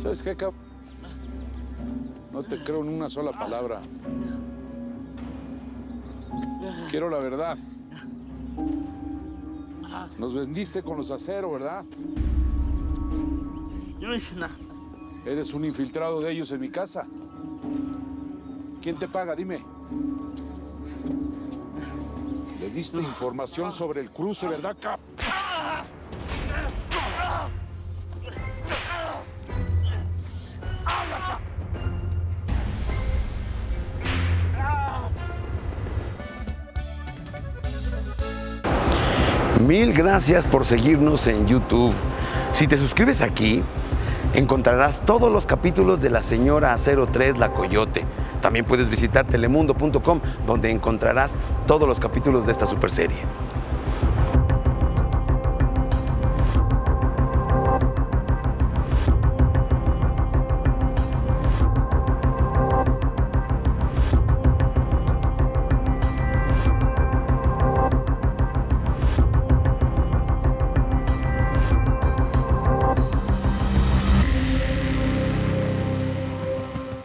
¿Sabes qué, cabrón? No te creo en una sola palabra. Quiero la verdad. Nos vendiste con los aceros, ¿verdad? Yo no hice nada. Eres un infiltrado de ellos en mi casa. ¿Quién te paga? Dime. Le diste información sobre el cruce, ¿verdad, cap? Mil gracias por seguirnos en YouTube. Si te suscribes aquí, encontrarás todos los capítulos de La Señora 03, La Coyote. También puedes visitar telemundo.com, donde encontrarás todos los capítulos de esta superserie.